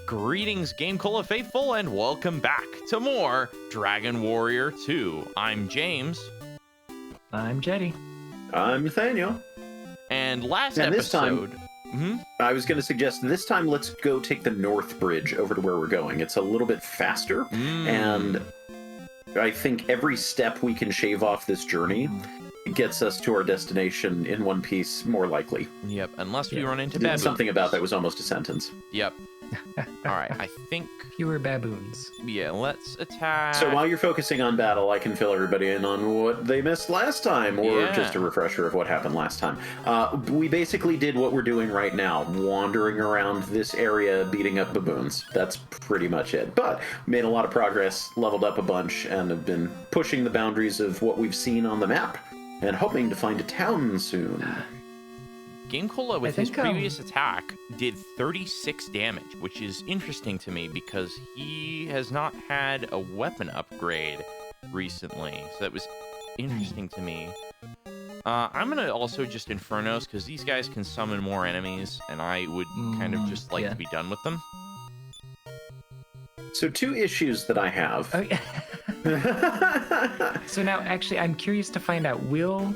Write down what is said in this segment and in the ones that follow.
Greetings, GameCola faithful, and welcome back to more Dragon Warrior 2. I'm James. I'm Jetty. I'm Nathaniel. And last this episode... I was going to suggest this time let's go take the North Bridge over to where we're going. It's a little bit faster, and I think every step we can shave off this journey gets us to our destination in one piece more likely. Yep, unless we run into baboons. Something about that was almost a sentence. Yep. Alright, I think... Fewer baboons. Yeah, let's attack... So while you're focusing on battle, I can fill everybody in on what they missed last time, or just a refresher of what happened last time. We basically did what we're doing right now, wandering around this area, beating up baboons. That's pretty much it. But made a lot of progress, leveled up a bunch, and have been pushing the boundaries of what we've seen on the map, and hoping to find a town soon. GameCola, with his previous attack, did 36 damage, which is interesting to me because he has not had a weapon upgrade recently. So that was interesting to me. I'm going to also just Infernos because these guys can summon more enemies, and I would kind of just like to be done with them. So 2 issues that I have. Oh, yeah. So now, actually, I'm curious to find out, will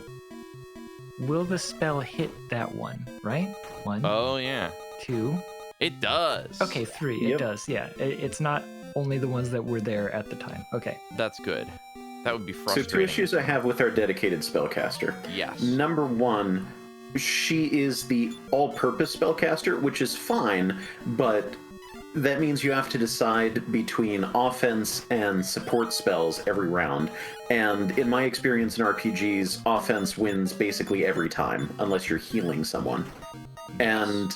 the spell hit that one, right? 1. Oh, yeah. 2. It does. Okay, 3. It does, yeah. It's not only the ones that were there at the time. Okay. That's good. That would be frustrating. So 2 issues I have with our dedicated spellcaster. Yes. Number 1, she is the all-purpose spellcaster, which is fine, but that means you have to decide between offense and support spells every round. And in my experience in RPGs, offense wins basically every time, unless you're healing someone. And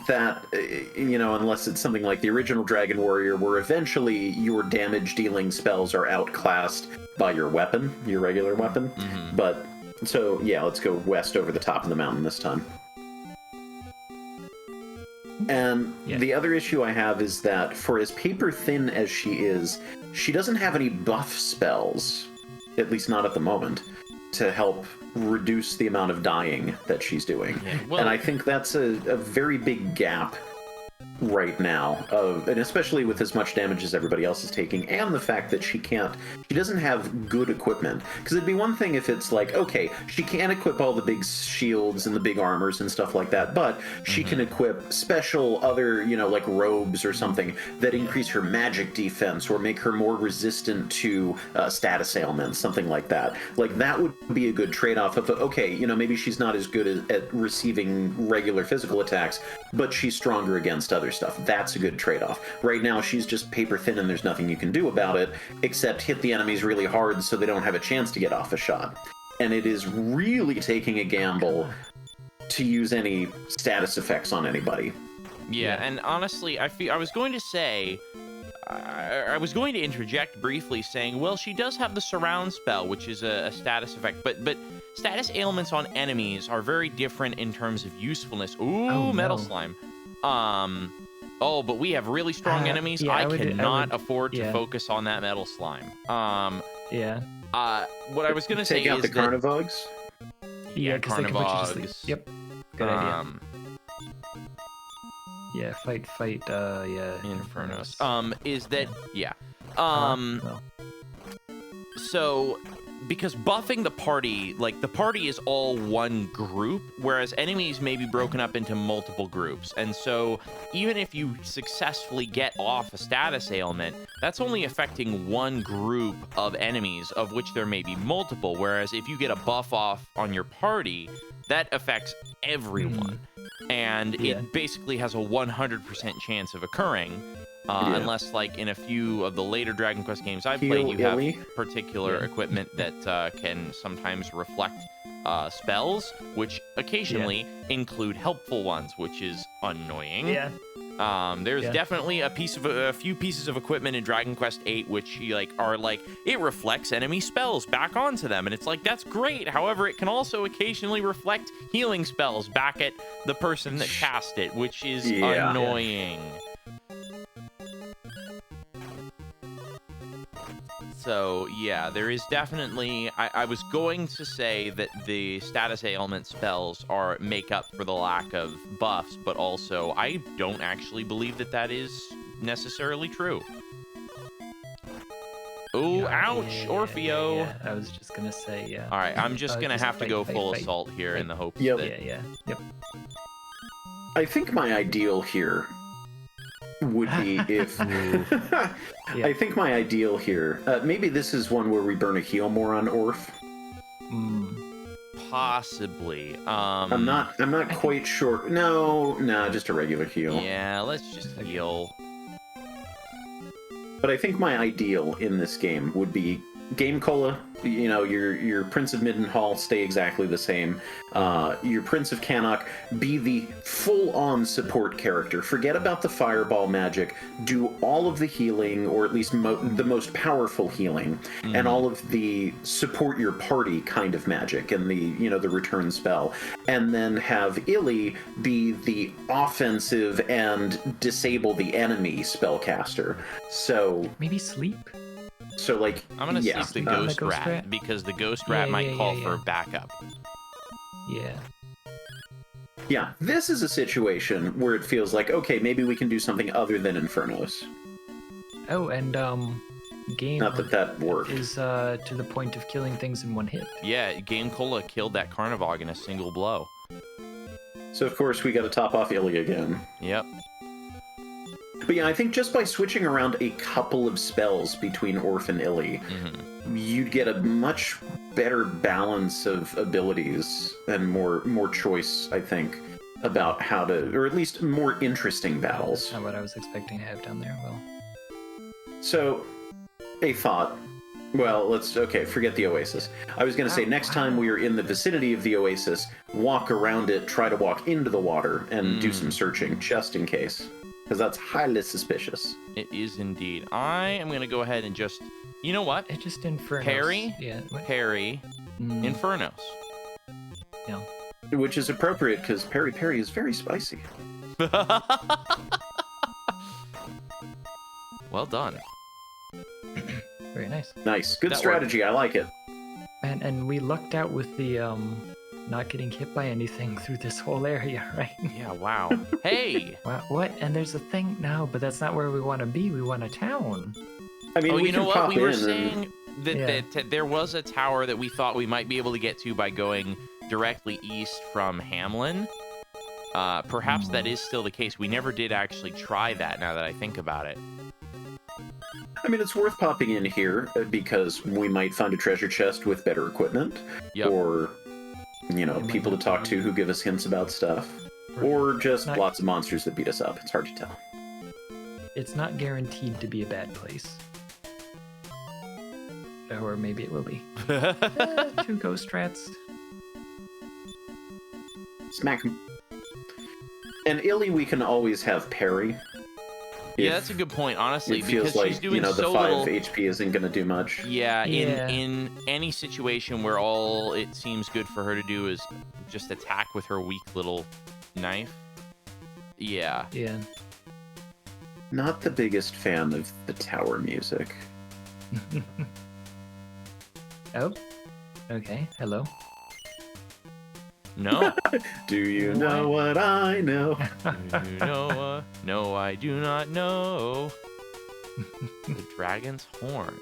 that, unless it's something like the original Dragon Warrior, where eventually your damage-dealing spells are outclassed by your weapon, your regular weapon. But, so, yeah, let's go west over the top of the mountain this time. And the other issue I have is that for as paper-thin as she is, she doesn't have any buff spells, at least not at the moment, to help reduce the amount of dying that she's doing. Yeah, well, and I think that's a very big gap right now, and especially with as much damage as everybody else is taking, and the fact that she doesn't have good equipment. Because it'd be one thing if it's like, okay, she can't equip all the big shields and the big armors and stuff like that, but she can equip special other, like robes or something that increase her magic defense or make her more resistant to status ailments, something like that. Like, that would be a good trade-off of, okay, maybe she's not as good at receiving regular physical attacks, but she's stronger against other stuff. That's a good trade-off. Right now, she's just paper-thin and there's nothing you can do about it, except hit the enemies really hard so they don't have a chance to get off a shot. And it is really taking a gamble to use any status effects on anybody. Yeah, and honestly, I was going to say... I was going to interject briefly saying, well, she does have the surround spell, which is a status effect, but status ailments on enemies are very different in terms of usefulness. Ooh, metal slime. But we have really strong enemies. Yeah, I cannot afford to focus on that metal slime. What I was going to say is take out the Carnivogs? Yeah, because they can put you to sleep. Yep. Good idea. Yeah, fight, Infernos. So, because buffing the party, like, the party is all one group, whereas enemies may be broken up into multiple groups. And so, even if you successfully get off a status ailment, that's only affecting one group of enemies, of which there may be multiple. Whereas if you get a buff off on your party, that affects everyone. And it basically has a 100% chance of occurring, unless, like, in a few of the later Dragon Quest games I've played, you have particular equipment that can sometimes reflect spells, which occasionally include helpful ones, which is annoying. There's definitely a few pieces of equipment in Dragon Quest VIII which it reflects enemy spells back onto them, and it's like, that's great. However, it can also occasionally reflect healing spells back at the person that cast it, which is annoying. So, yeah, there is definitely... I was going to say that the status ailment spells make up for the lack of buffs, but also I don't actually believe that that is necessarily true. Oh, ouch, Orfeo. Yeah, I was just gonna say, yeah. All right, I'm just gonna have to go full fight. assault here in the hopes Yep. that... Yeah. Yep. I think my ideal here would be if... I think my ideal here... maybe this is one where we burn a heal more on Orf. Possibly. I'm not quite sure. No, just a regular heal. Yeah, let's just heal. But I think my ideal in this game would be GameCola. You know, your Prince of Middenhall stay exactly the same. Your Prince of Cannock be the full-on support character. Forget about the fireball magic. Do all of the healing, or at least the most powerful healing, and all of the support your party kind of magic and the return spell. And then have Illy be the offensive and disable the enemy spellcaster. So maybe sleep. So, like, I'm gonna sleep the ghost rat because the ghost rat might call for backup. Yeah. Yeah, this is a situation where it feels like, okay, maybe we can do something other than Infernos. Oh, and game. Not that worked. Is to the point of killing things in one hit. Yeah, GameCola killed that Carnivog in a single blow. So of course we got to top off Illy again. Yep. But yeah, I think just by switching around a couple of spells between Orf and Illy, you'd get a much better balance of abilities and more choice, I think, about how to, or at least more interesting battles. That's not what I was expecting to have down there. Well. So, a thought. Well, forget the Oasis. I was going to say, next time we are in the vicinity of the Oasis, walk around it, try to walk into the water, and do some searching, just in case. Because that's highly suspicious. It is indeed. I am going to go ahead and just... You know what? It just Infernos. Parry, yeah, parry, Infernos. Yeah. Which is appropriate, because parry is very spicy. Well done. Very nice. Nice. Good That strategy. I like it. And we lucked out with the not getting hit by anything through this whole area, right? Yeah, wow. Hey! Wow, what? And there's a thing? No, but that's not where we want to be. We want a town. I mean, you know what? We were in saying that there was a tower that we thought we might be able to get to by going directly east from Hamlin. Perhaps that is still the case. We never did actually try that, now that I think about it. I mean, it's worth popping in here because we might find a treasure chest with better equipment, or people to talk to who give us hints about stuff, or just lots of monsters that beat us up. It's hard to tell. It's not guaranteed to be a bad place. Or maybe it will be. 2 ghost rats. Smack 'em. And Illy, we can always have parry. Yeah, that's a good point, honestly, it feels because like, she's doing the so 5 little... HP isn't going to do much. Yeah, in any situation where all it seems good for her to do is just attack with her weak little knife. Yeah. Yeah. Not the biggest fan of the tower music. Oh. Okay. Hello. No. Do you know what I know? Do you know? No, I do not know. The dragon's horn.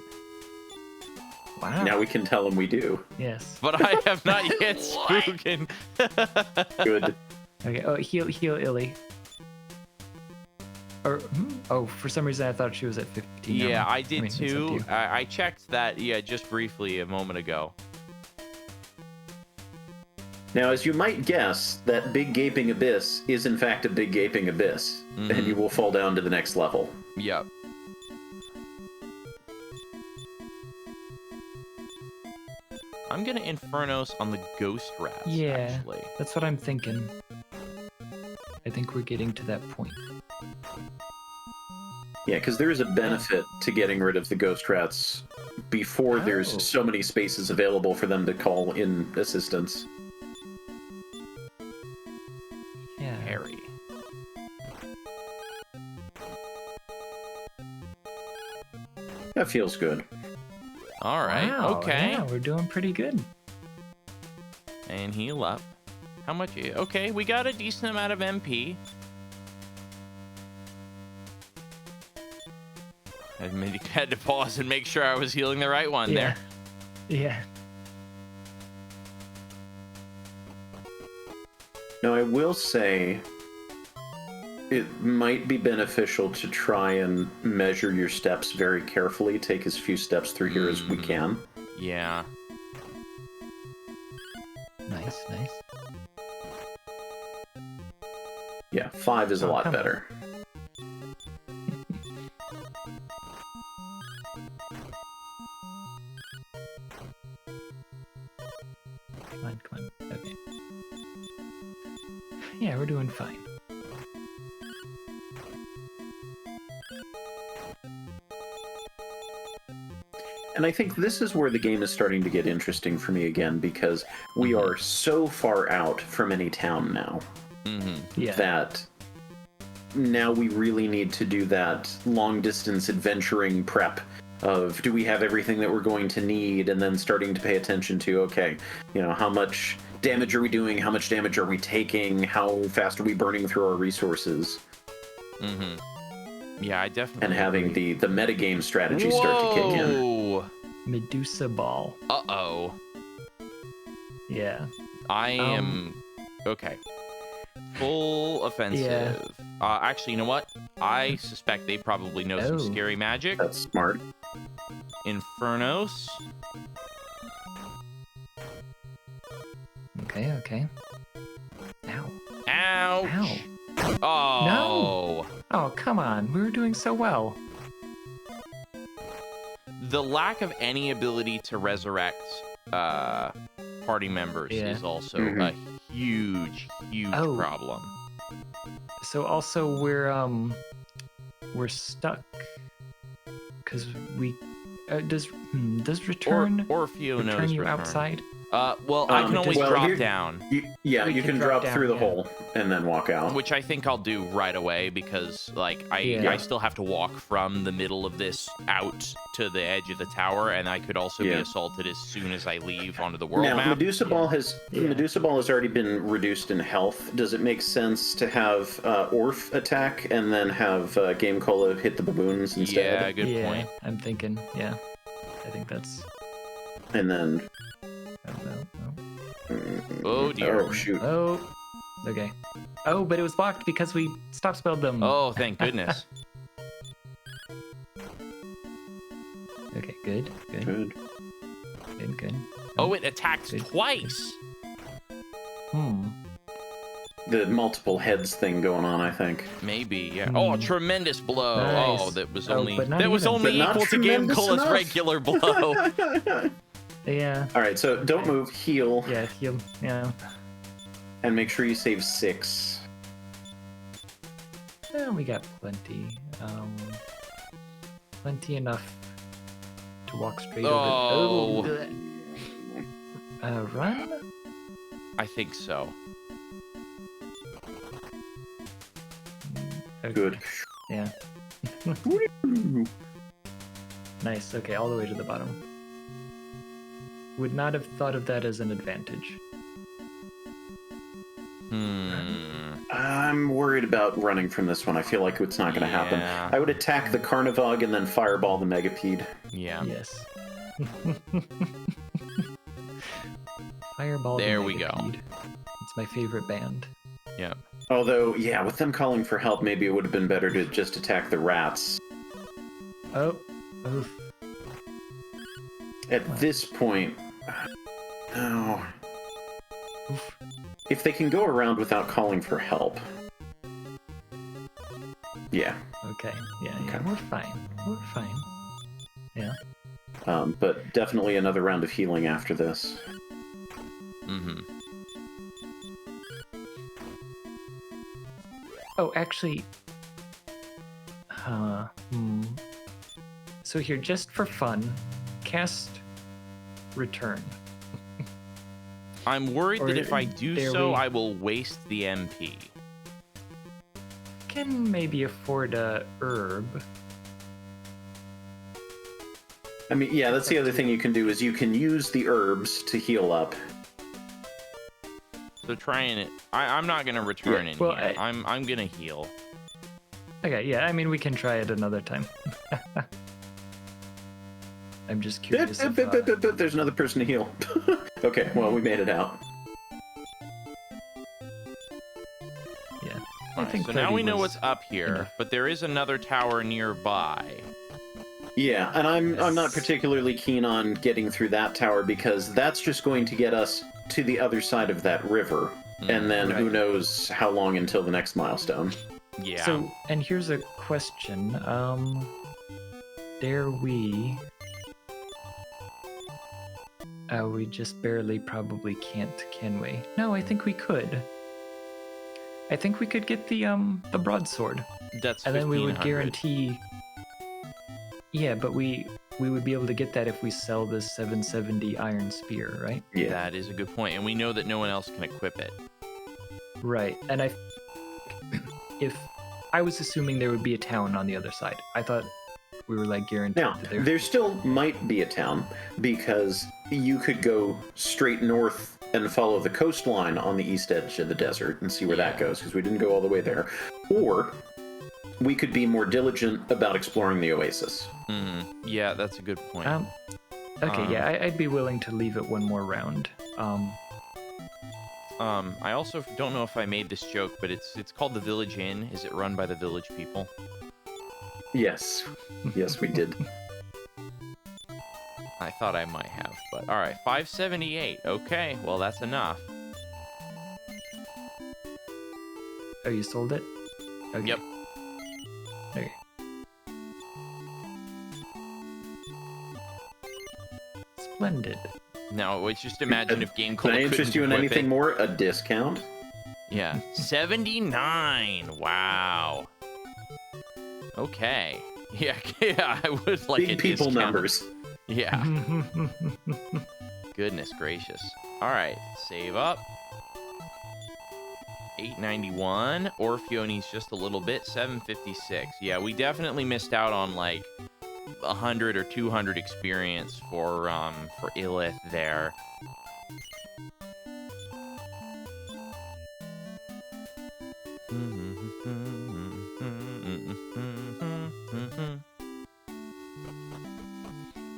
Wow. Now we can tell him we do. Yes. But I have not yet spoken. Good. Okay. Oh, heal Illy. Or for some reason I thought she was at 15. Yeah, I did it's up to too. you. I checked that. Yeah, just briefly a moment ago. Now, as you might guess, that big gaping abyss is in fact a big gaping abyss, and you will fall down to the next level. Yep. I'm gonna Infernos on the ghost rats. Yeah, actually. that's what I'm thinking. I think we're getting to that point. Yeah, because there is a benefit to getting rid of the ghost rats before there's so many spaces available for them to call in assistance. Yeah. Harry. That feels good. All right. Wow, Okay. Yeah, we're doing pretty good. And heal up. How much? Okay, we got a decent amount of MP. I had to pause and make sure I was healing the right one there. Yeah. Now, I will say it might be beneficial to try and measure your steps very carefully. Take as few steps through here as we can. Yeah. Nice. Yeah, 5 is a lot better. Come on. Okay. Yeah, we're doing fine. And I think this is where the game is starting to get interesting for me again, because we are so far out from any town now that now we really need to do that long-distance adventuring prep of, do we have everything that we're going to need, and then starting to pay attention to, okay, how much damage are we doing, how much damage are we taking, how fast are we burning through our resources. Yeah, I definitely And having agree. the metagame strategy start to kick in. Medusa ball. Uh-oh. Yeah. I am... Okay. Full offensive. Yeah. Actually, you know what? I suspect they probably know some scary magic. That's smart. Infernos. Okay. Ow. Ouch. Ow. Oh. No. Oh, come on. We were doing so well. The lack of any ability to resurrect party members is also a huge problem. So also we're stuck because we does return or Fiona's return you return. outside? Well, I can always drop down. You can drop through the hole and then walk out. Which I think I'll do right away, because I still have to walk from the middle of this out to the edge of the tower, and I could also be assaulted as soon as I leave onto the world map. Medusa Ball has already been reduced in health. Does it make sense to have Orf attack and then have GameCola hit the baboons instead? Yeah, good point. I'm thinking, I think that's... And then... Oh dear. Oh shoot. Oh, okay. Oh, but it was blocked because we stop spelled them. Oh, thank goodness. Okay, good. Oh, it attacked twice. The multiple heads thing going on, I think. Maybe, yeah. Oh, tremendous blow. Nice. Oh, that was Oh, only but not even. equal to GameCola's enough. regular blow. Yeah. All right, so don't move. Heal. Yeah, heal. Yeah. And make sure you save 6. We got plenty. Plenty enough to walk straight over. Run? I think so. Okay. Good. Yeah. Nice. Okay, all the way to the bottom. Would not have thought of that as an advantage. I'm worried about running from this one. I feel like it's not going to happen. I would attack the Carnivog and then fireball the Megapede. Yeah. Yes. Fireball. There the we go. Megapede. It's my favorite band. Yeah. Although, yeah, with them calling for help, maybe it would have been better to just attack the rats. Oh. Oof. At this point... No. Oof. If they can go around without calling for help... Yeah. Okay. Yeah. Okay. We're fine. Yeah. But definitely another round of healing after this. Oh, actually... So here, just for fun, cast Return. I'm worried that Or if I do there so, we- I will waste the MP. Can maybe afford a herb. I mean, yeah, that's the other thing you can do is you can use the herbs to heal up. So trying it. I'm not gonna return in well, here. I'm gonna heal. Okay, yeah, I mean, we can try it another time. I'm just curious if, There's another person to heal. Okay, well, we made it out. Yeah. All right, so now we know what's up here, but there is another tower nearby. Yeah, and I'm not particularly keen on getting through that tower because that's just going to get us to the other side of that river. And then who knows how long until the next milestone. Yeah. So, and here's a question. Dare we... we just barely probably can't, can we? No, I think we could. I think we could get the broadsword. That's and then we would 1500. guarantee... Yeah, but we would be able to get that if we sell this 770 iron spear, right? Yeah. That is a good point, and we know that no one else can equip it. Right, and if I was assuming there would be a town on the other side. I thought we were like guaranteed Now, that there still might be a town because you could go straight north and follow the coastline on the east edge of the desert and see where that goes because we didn't go all the way there. Or we could be more diligent about exploring the oasis. Yeah, that's a good point. Okay, yeah, I'd be willing to leave it one more round. I also don't know if I made this joke, but it's called the Village Inn. Is it run by the village people? Yes. Yes, we did. I thought I might have, but all right, 578. Okay, well that's enough. Oh, you sold it? Okay. Yep. Okay. Splendid. Now, just imagine if GameCola Can I interest you in couldn't equip anything it. more? A discount? Yeah, 79. Wow. Okay. Yeah, yeah, I would like Big a people discount. numbers. Yeah. Goodness gracious. All right, save up. 891. Orfeo needs just a little bit. 756. Yeah, we definitely missed out on like 100 or 200 experience for Illith there.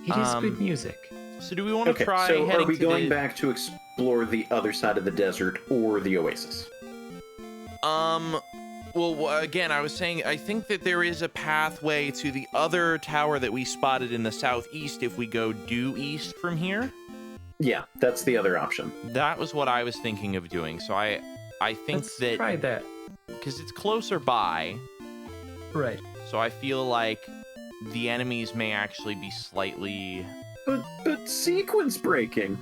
It is good music. So do we want to try so heading are we to going the... back to explore the other side of the desert or the oasis? Well, again, I was saying, I think that there is a pathway to the other tower that we spotted in the southeast if we go due east from here. Yeah, that's the other option. That was what I was thinking of doing. So I think Let's try that. because it's closer by, Right. so I feel like the enemies may actually be slightly But sequence breaking.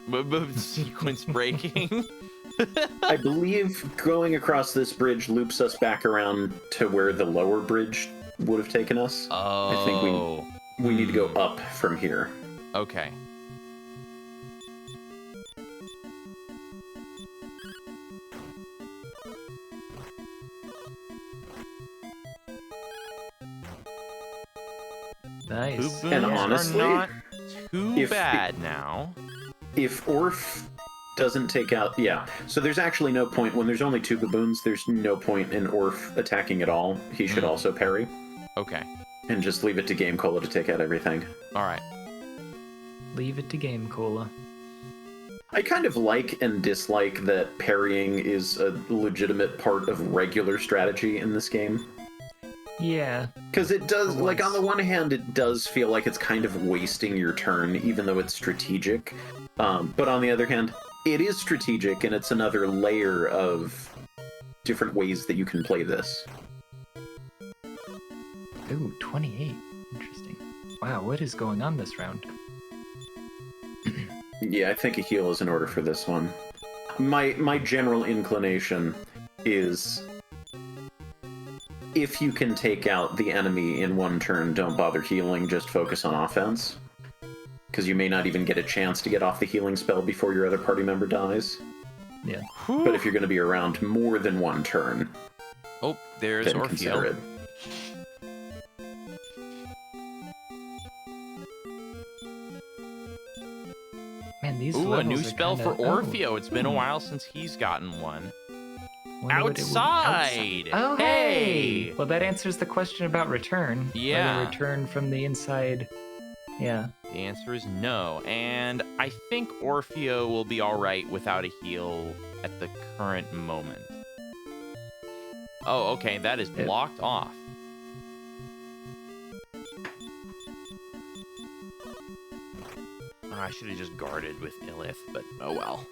sequence breaking. I believe going across this bridge loops us back around to where the lower bridge would have taken us. Oh. I think we need to go up from here. Okay. Nice. Boons And are honestly, not too if- bad now. If Orf doesn't take out... Yeah, so there's actually no point. When there's only two baboons, there's no point in Orf attacking at all. He should also parry. Okay. And just leave it to GameCola to take out everything. All right. Leave it to GameCola. I kind of like and dislike that parrying is a legitimate part of regular strategy in this game. Yeah. Because it does, For like, on once. the one hand, it does feel like it's kind of wasting your turn, even though it's strategic. But on the other hand, it is strategic, and it's another layer of different ways that you can play this. Ooh, 28. Interesting. Wow, what is going on this round? Yeah, I think a heal is in order for this one. My general inclination is, if you can take out the enemy in one turn, don't bother healing, just focus on offense. Because you may not even get a chance to get off the healing spell before your other party member dies. Yeah. But if you're going to be around more than one turn, Oh, there's then consider it. Orfeo. Man, these Ooh, a levels new are spell for kinda- Orfeo. It's been a while since he's gotten one. Wonder what it would- Outside! Oh, Hey! Well, that answers the question about return. Yeah. Whether return from the inside. Yeah. The answer is no. And I think Orfeo will be all right without a heal at the current moment. Oh, okay. That is blocked off. I should have just guarded with Illith, but oh well.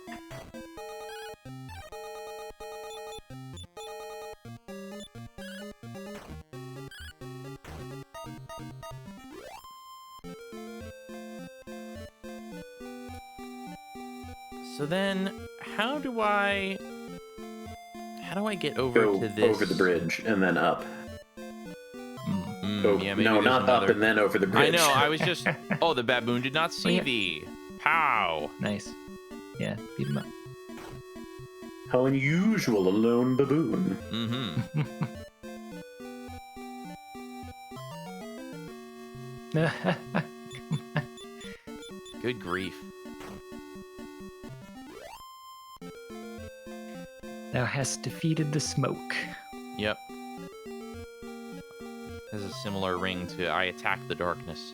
So then, how do I get over Go to this? over the bridge and then up. Yeah, maybe no, there's not another... up and then over the I bridge. know, I was just... Oh, the baboon did not see thee. Pow! Nice. Yeah, beat him up. How unusual, a lone baboon. Mm-hmm. Good grief. Thou hast defeated the smoke. Yep. Has a similar ring to I attack the darkness.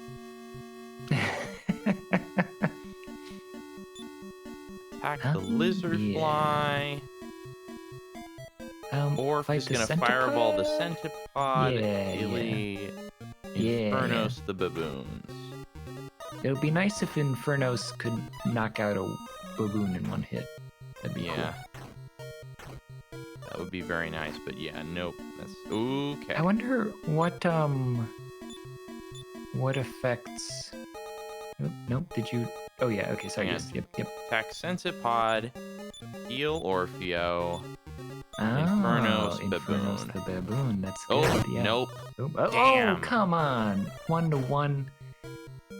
Attack the lizard fly. Orf fight is the gonna centipede? fireball the centipod. Yeah, Illy, Yeah. Infernos the baboons. It would be nice if Infernos could knock out a baboon in one hit. That'd be Yeah. That would be very nice, but yeah, nope. That's okay. I wonder what affects. Nope. Did you? Oh yeah. Okay. Sorry. Yeah. Yes. Yep. Attack Centipod, heal Orfeo, Oh, Infernos Infernos baboon. the baboon. That's Oh, good. Yeah. nope. Oh, Damn. come on. 1-1.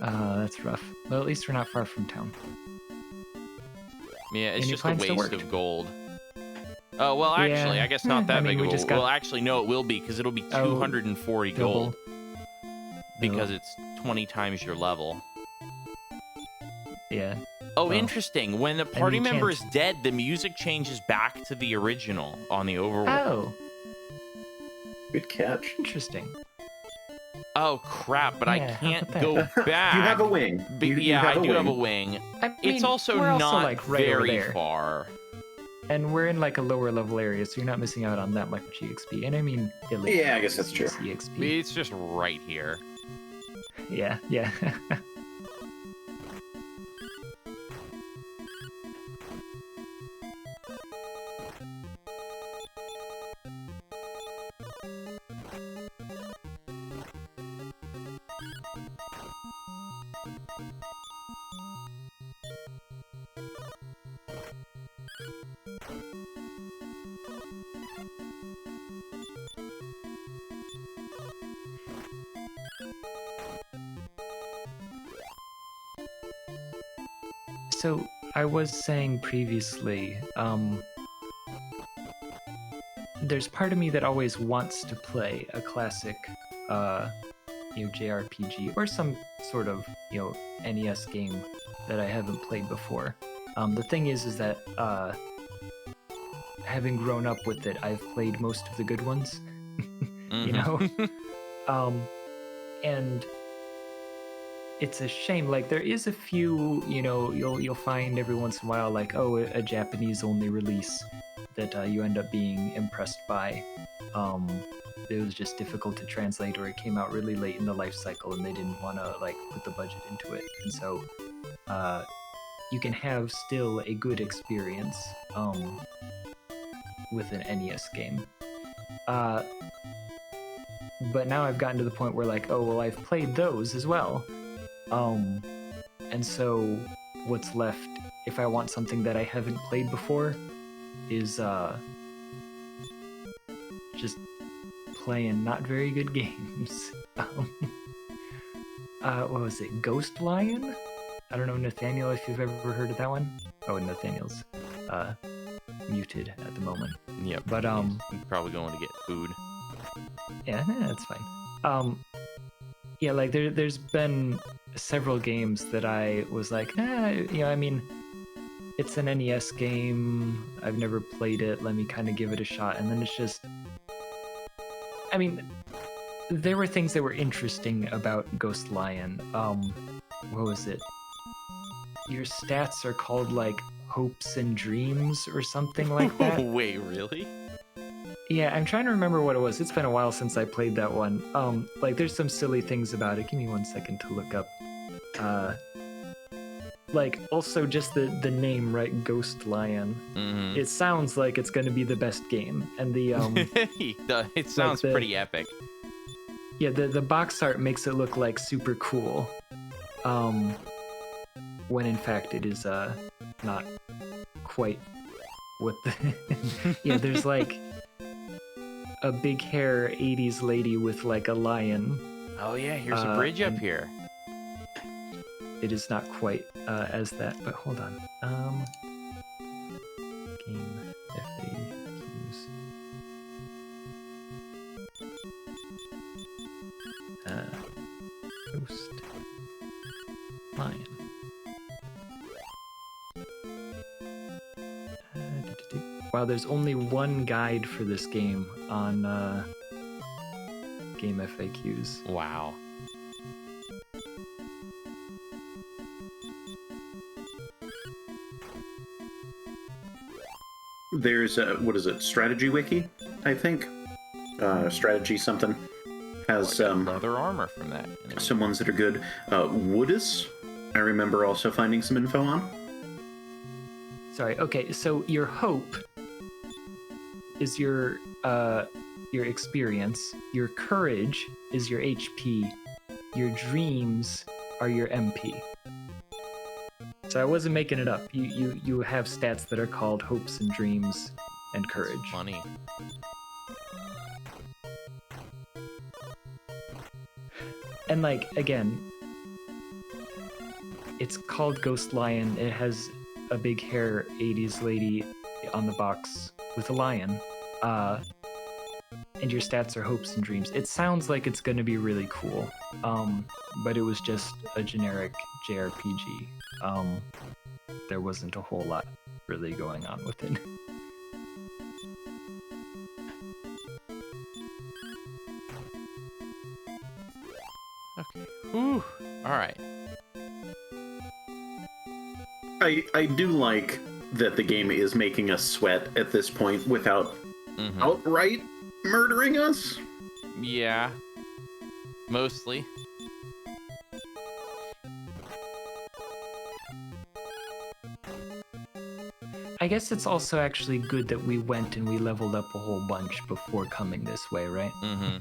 That's rough. Well, at least we're not far from town. Yeah, it's Any just a plans to waste work? of gold. Oh, well, actually, Yeah. I guess not that I mean, big we of a... just got- Well, actually, no, it will be, because it'll be 240 gold, because it's 20 times your level. Yeah. Oh, Well, interesting. When the party you member is can't- dead, the music changes back to the original on the overworld. Oh, Good catch. interesting. Oh, crap, but I Yeah, how can't about go back. You have a wing. You Yeah, I have do a have a wing. wing. I mean, It's also we're not like right over very there. far. And we're in like a lower level area, so you're not missing out on that much EXP. And I mean, Italy Yeah, I guess that's true. is EXP. It's just right here. Yeah. So I was saying previously, there's part of me that always wants to play a classic, JRPG or some sort of, NES game that I haven't played before. The thing is that having grown up with it, I've played most of the good ones, you know, and it's a shame. Like there is a few, you'll find every once in a while, like a Japanese only release that you end up being impressed by. It was just difficult to translate, or it came out really late in the life cycle, and they didn't want to put the budget into it, and so you can have still a good experience with an NES game. But now I've gotten to the point where I've played those as well. And so what's left, if I want something that I haven't played before, is just playing not very good games. What was it? Ghost Lion? I don't know, Nathaniel, if you've ever heard of that one. Oh, Nathaniel's muted at the moment. Yep. But he's probably going to get food. Yeah, that's fine. Yeah, there's been several games that I was like, I mean, it's an NES game. I've never played it. Let me kind of give it a shot. And then it's just, I mean, there were things that were interesting about Ghost Lion. What was it? Your stats are called like hopes and dreams or something like that. Wait, really? Yeah, I'm trying to remember what it was. It's been a while since I played that one. Like there's some silly things about it. Give me 1 second to look up. Like also just the name, right? Ghost Lion. Mm-hmm. It sounds like it's going to be the best game, and the it sounds like pretty epic. Yeah, the box art makes it look like super cool. When in fact it is not quite what the yeah, there's like a big hair 80s lady with like a lion. Oh yeah, here's a bridge up here. It is not quite as that, but hold on. Game FAQs. Ghost Lion. Wow, there's only one guide for this game on Game FAQs. Wow. There's what is it? Strategy Wiki, I think. Strategy something has leather armor from that. some ones that are good. Woodus, I remember also finding some info on. Sorry. Okay, so your hope is your experience. Your courage is your HP. Your dreams are your MP. So I wasn't making it up. You have stats that are called hopes and dreams and courage. That's funny. And like again, it's called Ghost Lion. It has a big hair 80s lady on the box with a lion. And your stats are hopes and dreams. It sounds like it's going to be really cool. But it was just a generic JRPG. There wasn't a whole lot really going on with it. Okay. Whew. All right. I do like that the game is making us sweat at this point without outright murdering us. Yeah. Mostly. I guess it's also actually good that we went and we leveled up a whole bunch before coming this way, right? Mm-hmm.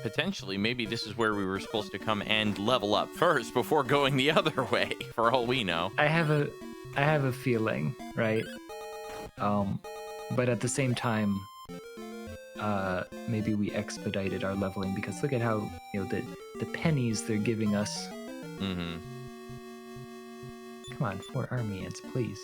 Potentially, maybe this is where we were supposed to come and level up first before going the other way, for all we know. I have a feeling, right? But at the same time, maybe we expedited our leveling because look at how, the pennies they're giving us. Mm-hmm. Come on, 4 army ants, please.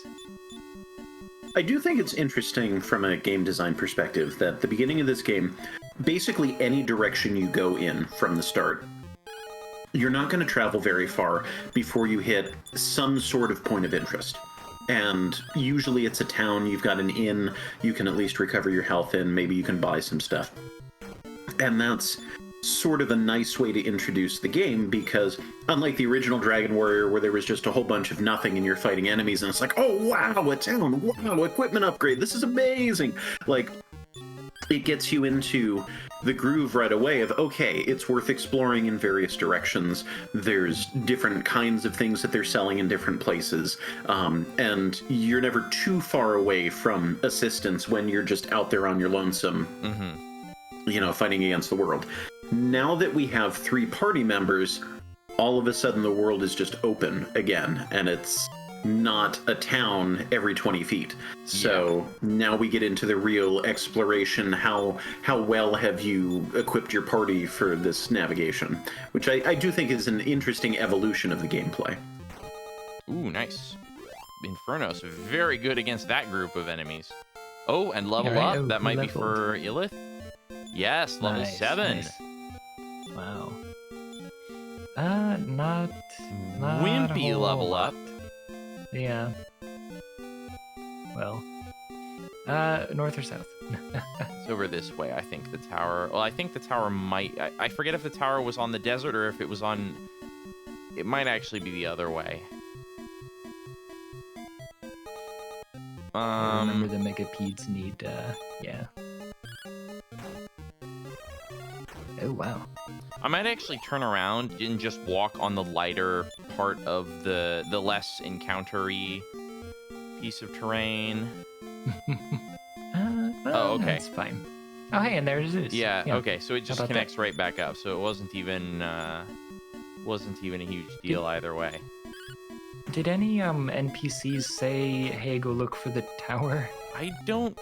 I do think it's interesting from a game design perspective that the beginning of this game, basically any direction you go in from the start, you're not going to travel very far before you hit some sort of point of interest. And usually it's a town, you've got an inn, you can at least recover your health in, maybe you can buy some stuff. And that's sort of a nice way to introduce the game because unlike the original Dragon Warrior where there was just a whole bunch of nothing and you're fighting enemies and it's like, oh wow, a town, wow, equipment upgrade, this is amazing. Like, it gets you into the groove right away of, okay, it's worth exploring in various directions. There's different kinds of things that they're selling in different places. And you're never too far away from assistance when you're just out there on your lonesome, fighting against the world. Now that we have 3 party members, all of a sudden the world is just open again, and it's not a town every 20 feet. So now we get into the real exploration. How well have you equipped your party for this navigation? Which I do think is an interesting evolution of the gameplay. Ooh, nice. Inferno's very good against that group of enemies. Oh, and level up. Oh, that might be leveled. for Illith. Yes, level 7. Nice. Wow. Not Wimpy a whole level lot. up. Yeah. Well, north or south? It's over this way, I think, the tower. Well, I think the tower might... I forget if the tower was on the desert or if it was on... It might actually be the other way. I remember the Megapedes need, yeah. Oh, wow. I might actually turn around and just walk on the lighter part of the less encounter-y piece of terrain. Oh, okay. That's fine. Oh, hey, and there it is. Yeah, okay, so it just about connects right back up, so it wasn't even a huge deal either way. Did any NPCs say, hey, go look for the tower? I don't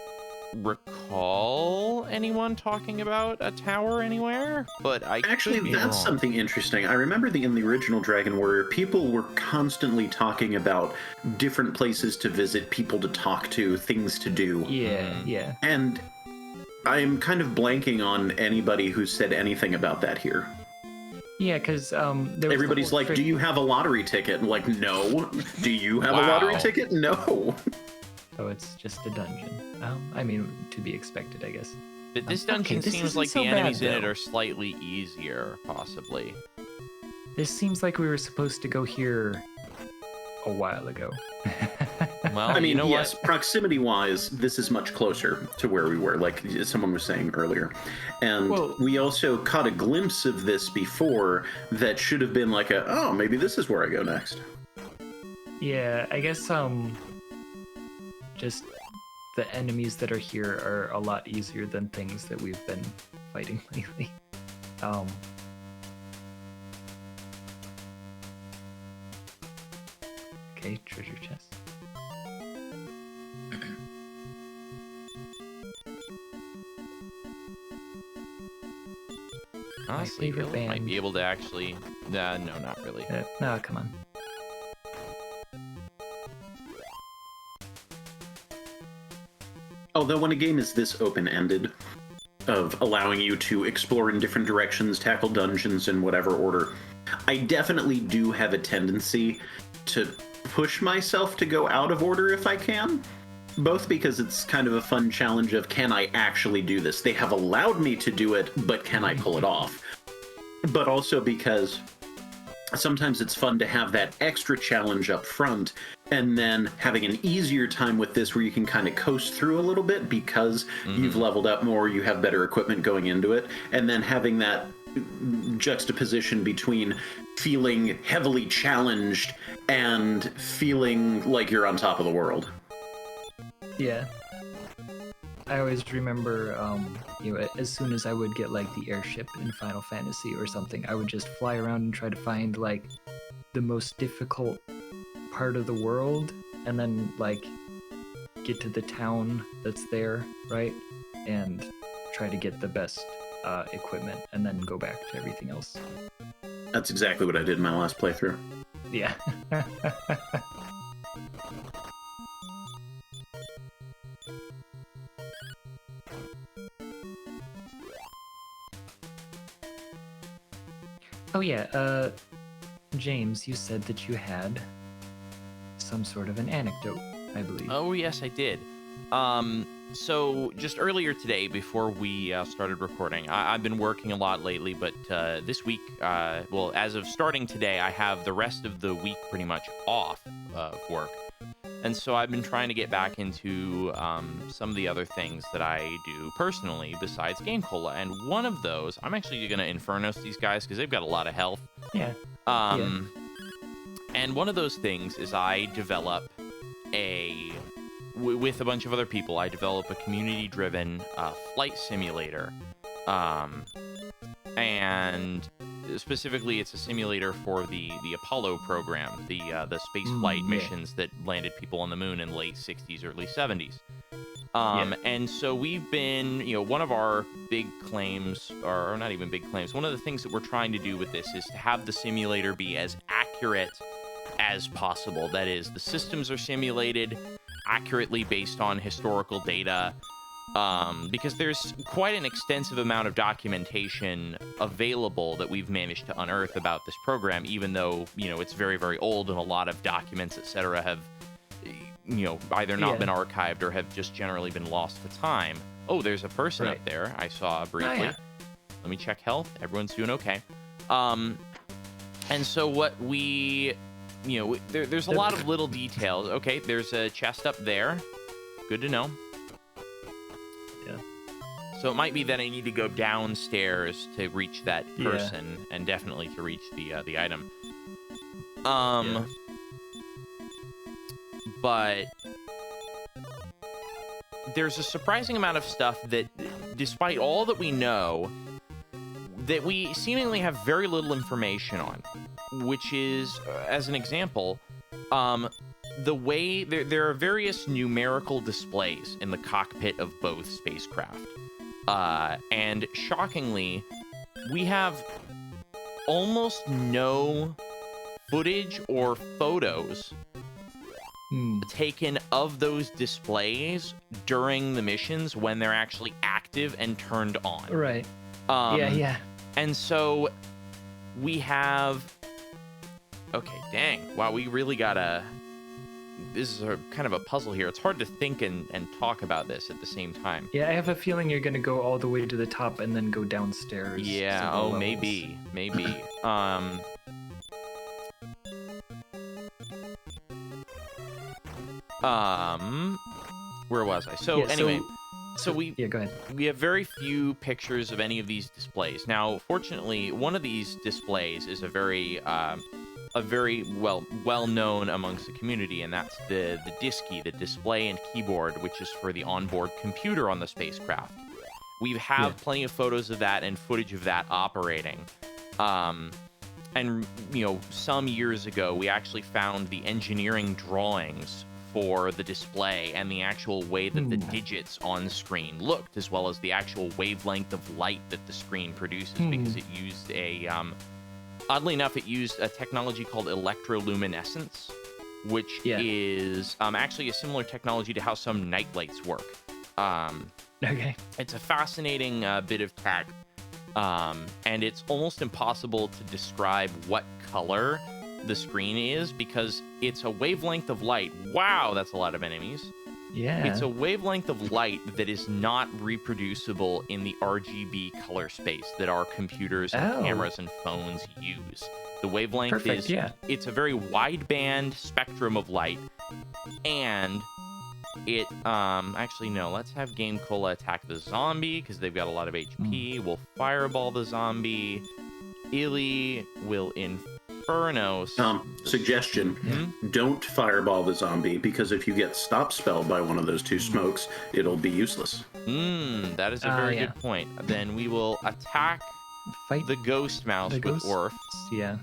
recall anyone talking about a tower anywhere, but I Actually, could be that's wrong. something interesting. I remember in the original Dragon Warrior, people were constantly talking about different places to visit, people to talk to, things to do. Yeah. And I'm kind of blanking on anybody who said anything about that here. Yeah, because Everybody's like, do you have a lottery ticket? And like, no. Do you have a lottery Wow. ticket? No. Oh, it's just a dungeon. I mean, to be expected, I guess. But this Okay, dungeon this seems isn't like so the enemies bad, in it though. are slightly easier, possibly. This seems like we were supposed to go here a while ago. Well, I mean, you know yes, what? proximity-wise, this is much closer to where we were, like someone was saying earlier. And Well- we also caught a glimpse of this before that should have been like oh, maybe this is where I go next. Yeah, I guess just the enemies that are here are a lot easier than things that we've been fighting lately. Okay, treasure chest. Honestly, favorite Bill might band. be able to actually... no, not really. No, come on. Although when a game is this open-ended, of allowing you to explore in different directions, tackle dungeons in whatever order, I definitely do have a tendency to push myself to go out of order if I can. Both because it's kind of a fun challenge of, can I actually do this? They have allowed me to do it, but can I pull it off? But also because sometimes it's fun to have that extra challenge up front, and then having an easier time with this where you can kind of coast through a little bit because you've leveled up more, you have better equipment going into it, and then having that juxtaposition between feeling heavily challenged and feeling like you're on top of the world. Yeah. I always remember, as soon as I would get, like, the airship in Final Fantasy or something, I would just fly around and try to find, like, the most difficult part of the world, and then, like, get to the town that's there, right? And try to get the best equipment, and then go back to everything else. That's exactly what I did in my last playthrough. Yeah. Oh yeah, James, you said that you had some sort of an anecdote, I believe. Oh, yes, I did. So just earlier today, before we started recording, I've been working a lot lately, but this week, well, as of starting today, I have the rest of the week pretty much off of work. And so I've been trying to get back into some of the other things that I do personally besides GameCola. And one of those, I'm actually going to Infernos these guys because they've got a lot of health. Yeah. And one of those things is I develop with a bunch of other people, I develop a community-driven flight simulator. And specifically, it's a simulator for the Apollo program, the space flight missions that landed people on the moon in late 60s, early 70s. And so we've been, one of our big claims, or not even big claims, one of the things that we're trying to do with this is to have the simulator be as accurate as possible. That is, the systems are simulated accurately based on historical data. because there's quite an extensive amount of documentation available that we've managed to unearth about this program, even though, it's very, very old and a lot of documents, etc., have, either not been archived or have just generally been lost to time. Oh, there's a person up there I saw briefly. Oh, yeah. Let me check health. Everyone's doing okay. And so what we, there's a lot of little details. Okay, there's a chest up there. Good to know. Yeah. So it might be that I need to go downstairs to reach that person, and definitely to reach the item. But there's a surprising amount of stuff that, despite all that we know, that we seemingly have very little information on, which is, as an example, the way there are various numerical displays in the cockpit of both spacecraft. And shockingly, we have almost no footage or photos taken of those displays during the missions when they're actually active and turned on. Right. Yeah. And so we have... Okay, dang. Wow, we really gotta... This is a kind of a puzzle here. It's hard to think and talk about this at the same time. Yeah, I have a feeling you're gonna go all the way to the top and then go downstairs. Yeah, levels. maybe. Where was I? So anyway, go ahead. We have very few pictures of any of these displays. Now, fortunately, one of these displays is a very well known amongst the community, and that's the DISKI, the display and keyboard, which is for the onboard computer on the spacecraft. We have plenty of photos of that and footage of that operating. And some years ago, we actually found the engineering drawings for the display and the actual way that the digits on screen looked, as well as the actual wavelength of light that the screen produces, because it used oddly enough, it used a technology called electroluminescence, which is actually a similar technology to how some night lights work. Okay. It's a fascinating bit of tech, and it's almost impossible to describe what color the screen is, because it's a wavelength of light. Wow, that's a lot of enemies. Yeah. It's a wavelength of light that is not reproducible in the RGB color space that our computers and cameras and phones use. The wavelength it's a very wideband spectrum of light, and it, actually, no, let's have GameCola attack the zombie, because they've got a lot of HP. We'll fireball the zombie. Illy will Inferno. Suggestion: don't fireball the zombie, because if you get stop spelled by one of those two smokes, it'll be useless. That is a very good point. Then we will attack the ghost mouse with Orf. Yeah.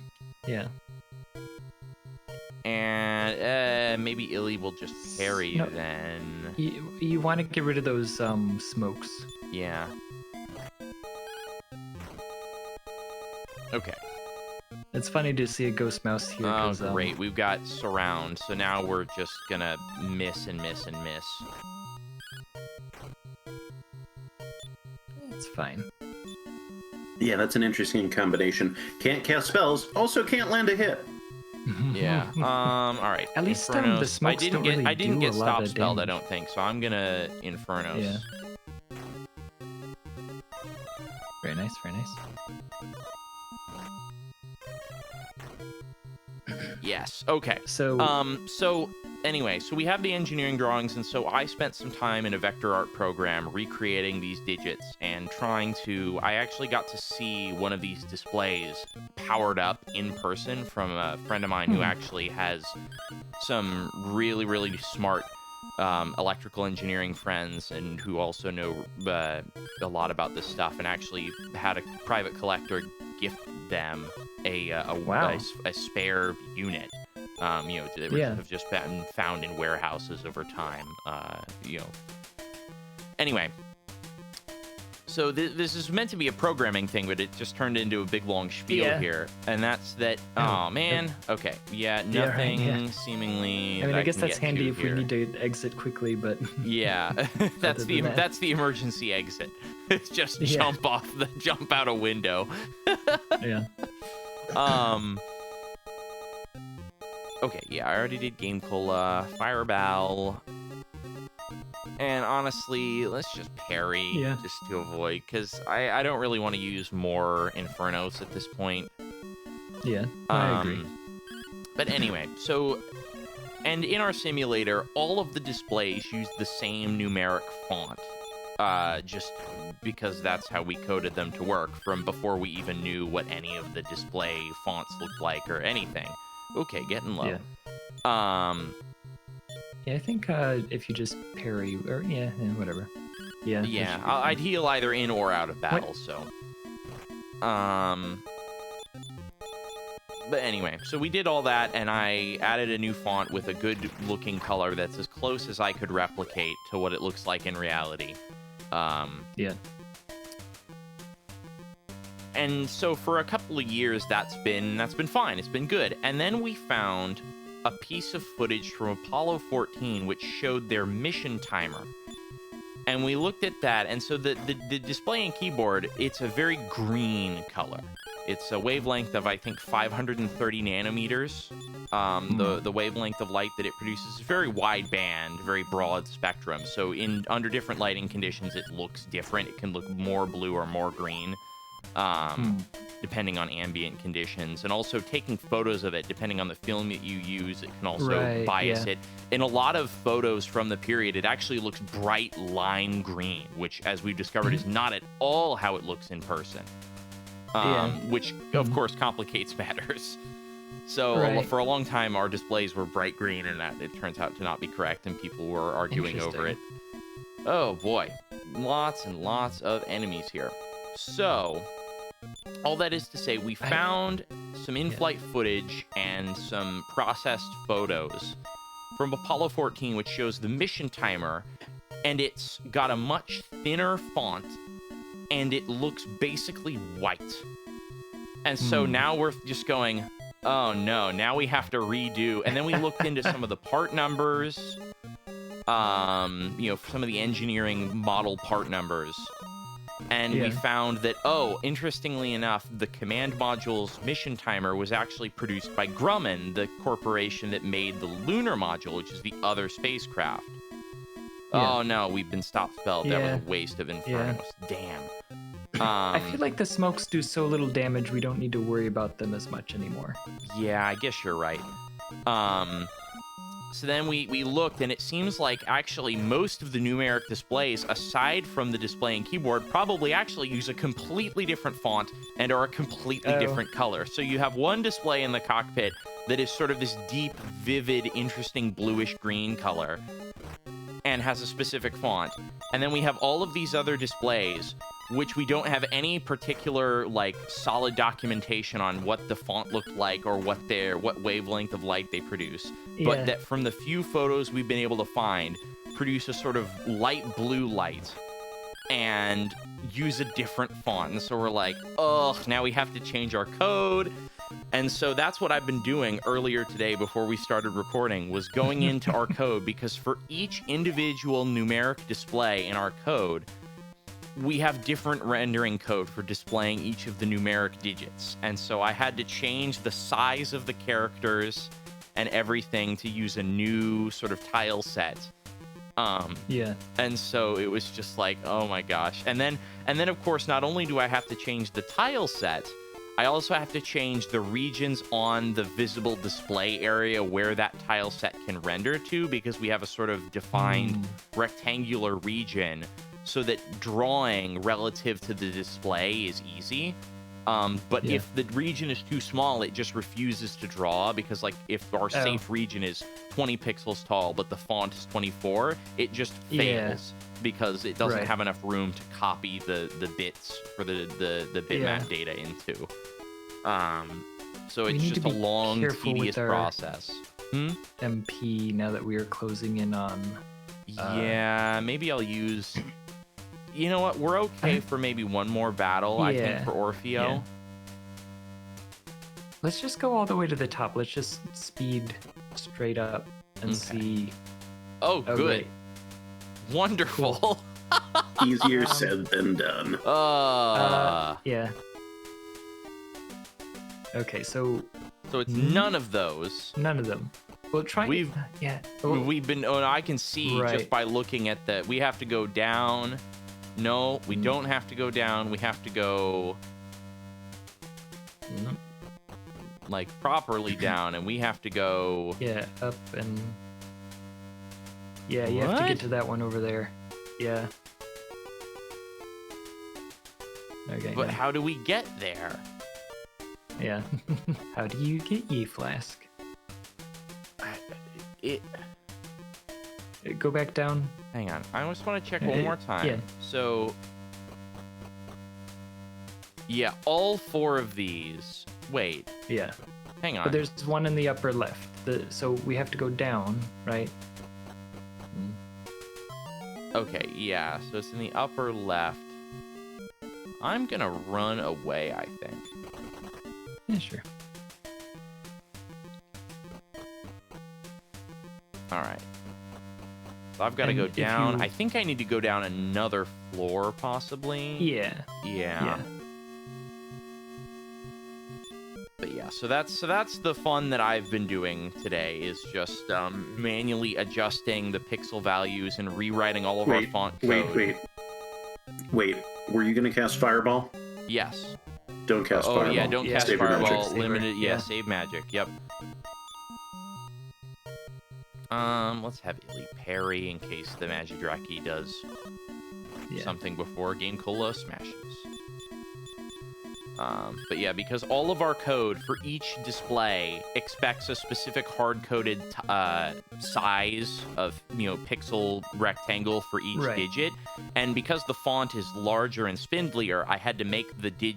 And maybe Illy will just parry then. You want to get rid of those smokes. Yeah. Okay. It's funny to see a ghost mouse here. Oh, great. We've got surround, so now we're just gonna miss and miss and miss. It's fine. Yeah, that's an interesting combination. Can't cast spells, also can't land a hit. Yeah. All right. At least Infernos. the smokes don't really I didn't do get a lot stop of spelled, I damage. don't think, so I'm gonna Infernos. Yeah. Very nice, very nice. Yes. Okay. So Anyway, so we have the engineering drawings, and so I spent some time in a vector art program recreating these digits and trying to... I actually got to see one of these displays powered up in person from a friend of mine who actually has some really, really smart electrical engineering friends, and who also know a lot about this stuff, and actually had a private collector gift them a spare unit. That have just been found in warehouses over time. Anyway, So this is meant to be a programming thing, but it just turned into a big long spiel here, and that's that. Oh man. Okay. Yeah. Nothing seemingly. I mean, I guess can that's get handy to if here. we need to exit quickly, but Yeah, that's the emergency exit. It's just jump out a window. Yeah. Okay, yeah, I already did GameCola, Fireball, and honestly, let's just parry just to avoid, because I don't really want to use more Infernos at this point. Yeah, I agree. But anyway, so, and in our simulator, all of the displays use the same numeric font, just because that's how we coded them to work from before we even knew what any of the display fonts looked like or anything. Okay, getting low. Yeah, I think if you just parry, or whatever. Yeah. Yeah, I'd heal either in or out of battle, so. But anyway, so we did all that, and I added a new font with a good-looking color that's as close as I could replicate to what it looks like in reality. Yeah. And so for a couple of years, that's been fine. It's been good. And then we found a piece of footage from Apollo 14 which showed their mission timer. And we looked at that, and so the display and keyboard, it's a very green color. It's a wavelength of, I think, 530 nanometers. The wavelength of light that it produces is very wide band, very broad spectrum. So under different lighting conditions, it looks different. It can look more blue or more green. Depending on ambient conditions, and also taking photos of it, depending on the film that you use, it can also bias it. In a lot of photos from the period, it actually looks bright lime green, which, as we've discovered, is not at all how it looks in person. Which, of course, complicates matters. So for a long time, our displays were bright green, and that it turns out to not be correct, and people were arguing over it. Oh boy, lots and lots of enemies here. So, all that is to say, we found some in-flight footage and some processed photos from Apollo 14, which shows the mission timer, and it's got a much thinner font, and it looks basically white. And so now we're just going, oh no, now we have to redo. And then we looked into some of the part numbers, some of the engineering model part numbers. And we found that, interestingly enough, the command module's mission timer was actually produced by Grumman, the corporation that made the lunar module, which is the other spacecraft. Oh no, we've been stop-spelled. That was a waste of Infernos. Damn. I feel like the smokes do so little damage, we don't need to worry about them as much anymore. Yeah, I guess you're right. So then we looked, and it seems like actually most of the numeric displays, aside from the display and keyboard, probably actually use a completely different font and are a completely different color. So you have one display in the cockpit that is sort of this deep, vivid, interesting bluish-green color and has a specific font. And then we have all of these other displays which we don't have any particular, like, solid documentation on what the font looked like or what wavelength of light they produce. But that from the few photos we've been able to find, produce a sort of light blue light and use a different font. And so we're like, now we have to change our code. And so that's what I've been doing earlier today before we started recording, was going into our code, because for each individual numeric display in our code, we have different rendering code for displaying each of the numeric digits. And so I had to change the size of the characters and everything to use a new sort of tile set. And so it was just like, oh my gosh. And then of course, not only do I have to change the tile set, I also have to change the regions on the visible display area where that tile set can render to, because we have a sort of defined rectangular region, so that drawing relative to the display is easy. But if the region is too small, it just refuses to draw, because like if our safe region is 20 pixels tall, but the font is 24, it just fails because it doesn't have enough room to copy the bits for the bitmap data into. So it's just a long, tedious process. MP, now that we are closing in on... maybe I'll use... You know what? We're okay for maybe one more battle, I think, Yeah, for Orfeo. yeah. Let's just go all the way to the top. Let's just speed straight up and see. Oh, Oh, good. great. Wonderful. Easier said than done. Yeah. Okay, so So it's none of those. none of them. Well, try. We've- Yeah. Oh, We've been. Oh, I can see just Right. by looking at the. We have to go down. No, we don't have to go down. We have to go mm, like properly down, and we have to go. yeah, up and. Yeah, you have to What? get to that one over there. Yeah. Okay. But now- how do we get there? Yeah. How do you get ye flask? It. Go back down. Hang on. I just want to check one more time. yeah. So. Yeah, all 4 of these. Wait, Yeah. hang on. But there's one in the upper left. So we have to go down, right? Okay, yeah. So it's in the upper left. I'm gonna run away, I think. Yeah, sure. All right. So I've got to And go if down. you- I think I need to go down another floor, possibly. Yeah. Yeah. But yeah, so that's the fun that I've been doing today is just manually adjusting the pixel values and rewriting all of our font code. Wait. Were you gonna cast Fireball? Yes. Don't cast Oh Fireball. yeah, don't Yeah, cast save your magic. Fireball. Save Limited. it, Yeah, yeah. save magic. Yep. Let's heavily parry in case the Jedraszczak does Yeah. something before GameCola smashes. But yeah, because all of our code for each display expects a specific hard-coded size of, pixel rectangle for each Right. digit, and because the font is larger and spindlier, I had to make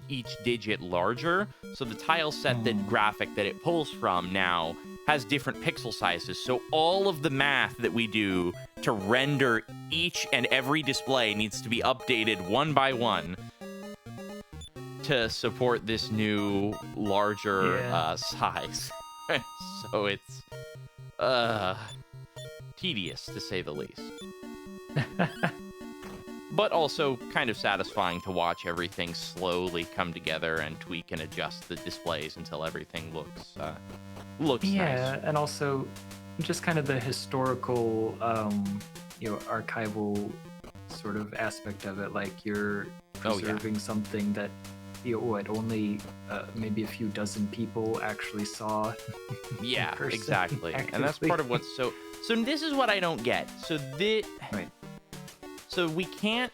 each digit larger, so the tile set graphic that it pulls from now has different pixel sizes, so all of the math that we do to render each and every display needs to be updated one by one to support this new larger Yeah. size. So it's tedious to say the least. But also kind of satisfying to watch everything slowly come together and tweak and adjust the displays until everything looks Yeah, nice. and also just kind of the historical, archival sort of aspect of it. Like you're Oh, yeah. preserving something that only maybe a few dozen people actually saw. in Yeah, person, exactly. And that's actively. part of what's so this is what I don't get. Right. So we can't.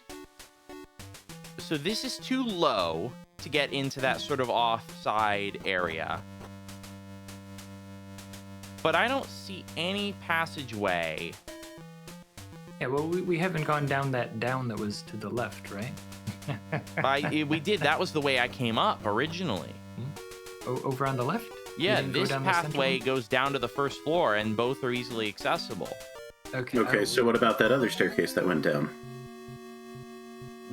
So this is too low to get into that sort of offside area. But I don't see any passageway. Yeah, well, we haven't gone down that was to the left, right? We did. That was the way I came up originally. Over on the left? You Yeah, didn't go this down the center pathway one? goes down to the first floor, and both are easily accessible. Okay. Okay, so what about that other staircase that went down?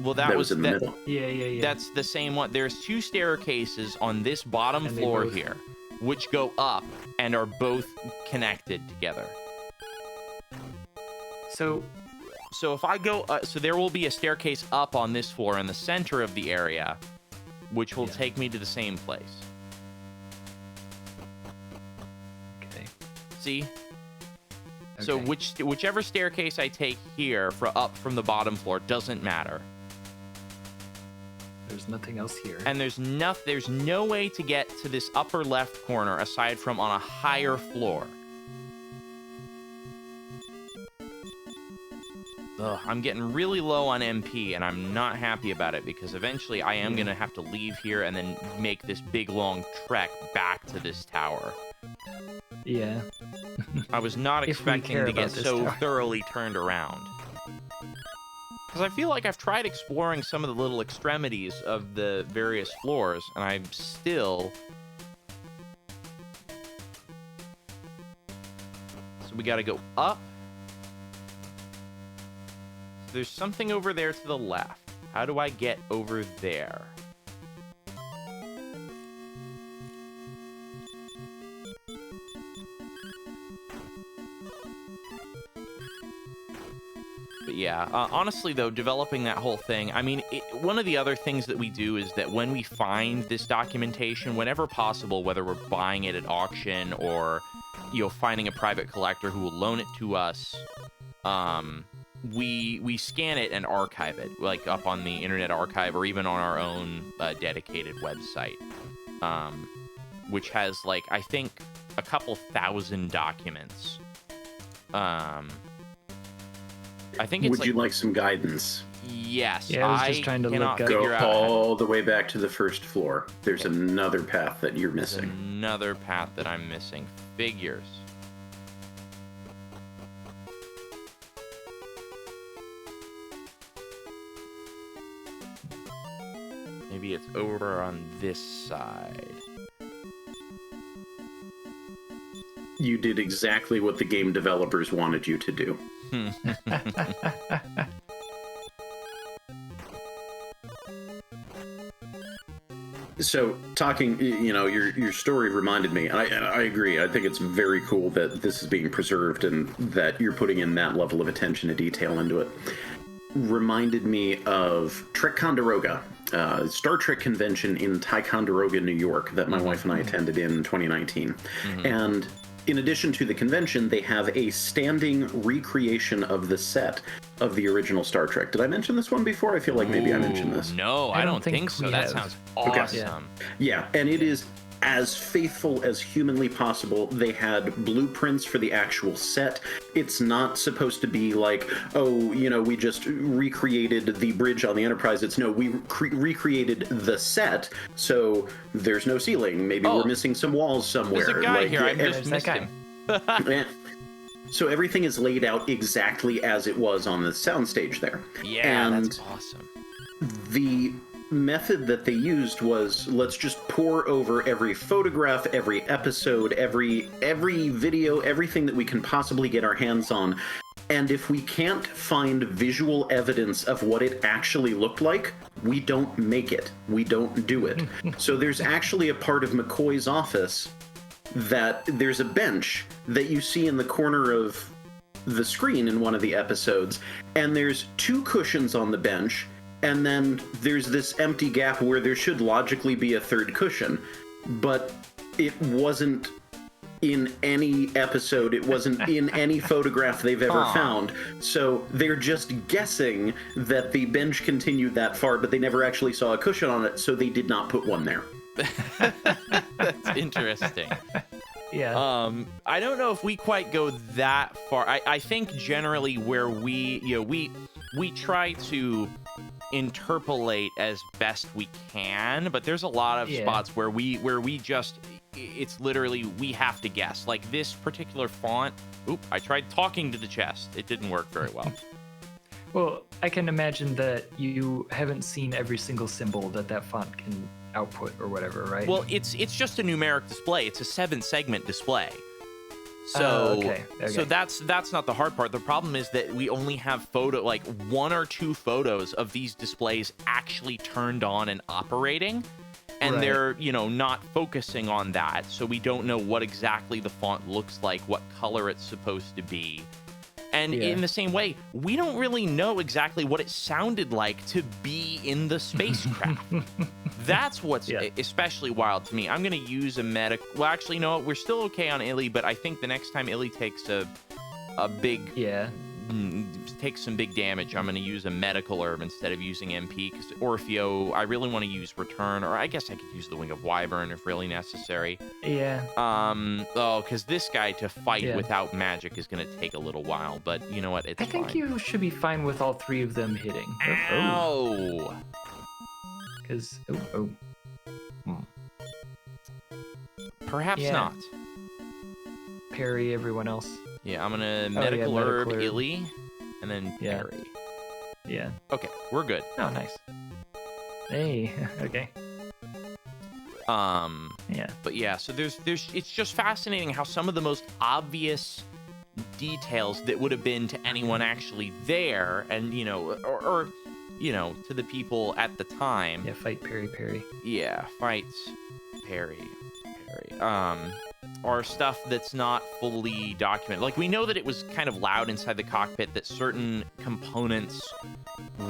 Well, That was in the middle. Yeah. That's the same one. There's 2 staircases on this bottom And they floor both- here, which go up and are both connected together. So So if I go, so there will be a staircase up on this floor in the center of the area, which will Yeah. take me to the same place. okay. See? So Okay. whichever staircase I take here up from the bottom floor doesn't matter. There's nothing else here. And there's no way to get to this upper left corner aside from on a higher floor. Ugh, I'm getting really low on MP, and I'm not happy about it because eventually I am going to have to leave here and then make this big, long trek back to this tower. Yeah. I was not If we expecting care to get about this so tower. thoroughly turned around. Because I feel like I've tried exploring some of the little extremities of the various floors, and I'm still... So we gotta go up. there's something over there to the left. How do I get over there? But yeah, honestly, though, developing that whole thing, I mean, one of the other things that we do is that when we find this documentation, whenever possible, whether we're buying it at auction or, finding a private collector who will loan it to us, we scan it and archive it, like up on the Internet Archive or even on our own dedicated website, which has, like, I think a couple thousand documents. I think it's Would you like some guidance? Yes. Yeah, I was just trying to look up. Go all the way back to the first floor. There's another path that you're missing. Another path that I'm missing. Figures. Maybe it's over on this side. You did exactly what the game developers wanted you to do. So, talking, your story reminded me, and I agree. I think it's very cool that this is being preserved and that you're putting in that level of attention and detail into it. Reminded me of Ticonderoga, Star Trek convention in Ticonderoga, New York, that my wife and I attended in 2019. And in addition to the convention, they have a standing recreation of the set of the original Star Trek. Did I mention this one before? I feel like maybe I mentioned this. No, I don't think so. That sounds awesome. Yeah, and it is as faithful as humanly possible. They had blueprints for the actual set. It's not supposed to be like, we just recreated the bridge on the Enterprise. It's no, we recreated the set, so there's no ceiling. Maybe we're missing some walls somewhere. There's a guy here. I just missed him. So everything is laid out exactly as it was on the soundstage there. Yeah, and that's awesome. The method that they used was, let's just pour over every photograph, every episode, every video, everything that we can possibly get our hands on. And if we can't find visual evidence of what it actually looked like, we don't make it. We don't do it. So there's actually a part of McCoy's office that there's a bench that you see in the corner of the screen in one of the episodes, and there's 2 cushions on the bench, and then there's this empty gap where there should logically be a 3rd cushion, but it wasn't in any episode, it wasn't in any photograph they've ever found. So they're just guessing that the bench continued that far, but they never actually saw a cushion on it, so they did not put one there. That's interesting. Yeah. I don't know if we quite go that far. I think generally where we try to interpolate as best we can, but there's a lot of spots where we just, it's literally, we have to guess. Like this particular font, I tried talking to the chest. It didn't work very well. Well, I can imagine that you haven't seen every single symbol that font can output or whatever, right? Well, it's just a numeric display. It's a 7-segment display. So, okay. So that's not the hard part. The problem is that we only have 1 or 2 photos of these displays actually turned on and operating, and they're, not focusing on that. So we don't know what exactly the font looks like, what color it's supposed to be. And in the same way, we don't really know exactly what it sounded like to be in the spacecraft. That's what's especially wild to me. I'm going to use a medic. Well, actually, no, we're still okay on Illy, but I think the next time Illy takes a big takes some big damage, I'm going to use a medical herb instead of using MP, because Orfeo, I really want to use Return, or I guess I could use the Wing of Wyvern if really necessary. Yeah. Because this guy to fight without magic is going to take a little while, but you know what? It's fine. I think you should be fine with all 3 of them hitting. Ow! Because, Perhaps not. Parry everyone else. Yeah, I'm gonna medical herb Illy, and then parry. Yeah. Okay, we're good. Oh, nice. Hey, okay. Yeah. But yeah, so there's it's just fascinating how some of the most obvious details that would have been to anyone actually there, and or to the people at the time. Yeah, fight Perry. Yeah, fights Perry. Or stuff that's not fully documented. Like, we know that it was kind of loud inside the cockpit, that certain components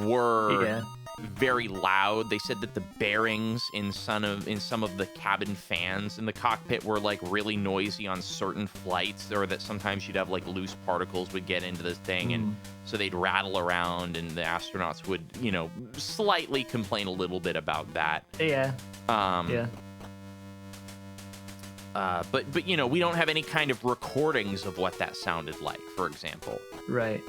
were very loud. They said that the bearings in some of the cabin fans in the cockpit were like really noisy on certain flights, or that sometimes you'd have like loose particles would get into the thing, and so they'd rattle around, and the astronauts would, slightly complain a little bit about that. Yeah. But we don't have any kind of recordings of what that sounded like, for example. Right.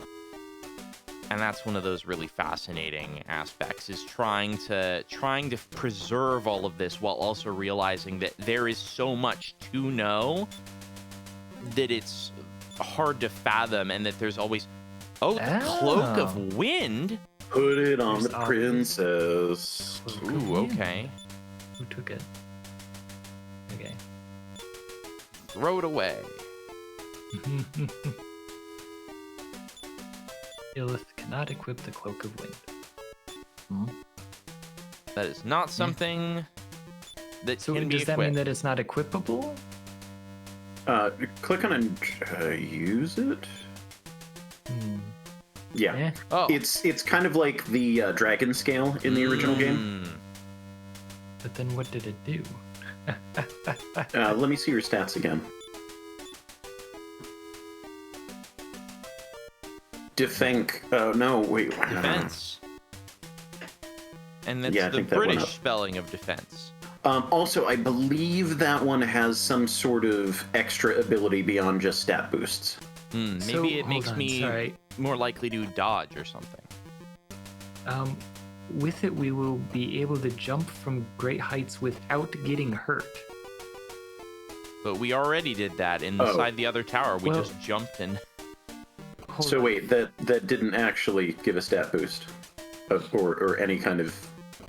And that's one of those really fascinating aspects, is trying to preserve all of this while also realizing that there is so much to know that it's hard to fathom, and that there's always the Cloak of Wind. Put it on the princess. Ooh, okay. Who took it? Okay. Throw it away. Illith cannot equip the Cloak of Wind. That is not something that so can be does that mean that it's not equipable? Click on and use it. Yeah. Oh. It's kind of like the dragon scale in the original game. But then what did it do? Let me see your stats again. No, wait. Defense. And that's the that British spelling of defense. Also, I believe that one has some sort of extra ability beyond just stat boosts. Maybe it makes me more likely to dodge or something. With it, we will be able to jump from great heights without getting hurt. But we already did that inside the other tower. We just jumped in. So wait, that didn't actually give a stat boost, or any kind of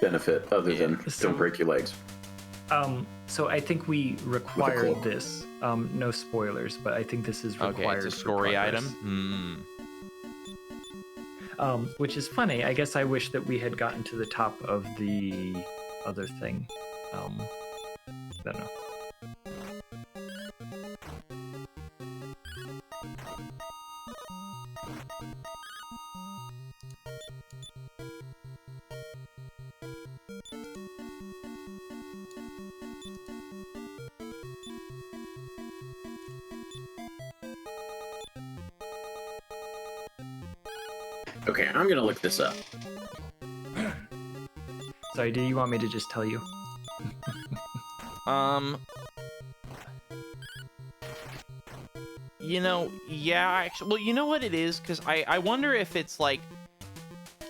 benefit other than don't break your legs. So I think we required this. No spoilers, but I think this is required. Okay, it's a story item. Which is funny. I guess I wish that we had gotten to the top of the other thing. I don't know. Okay, I'm gonna look this up. Sorry, do you want me to just tell you? Actually, well, you know what it is? Because I wonder if it's like,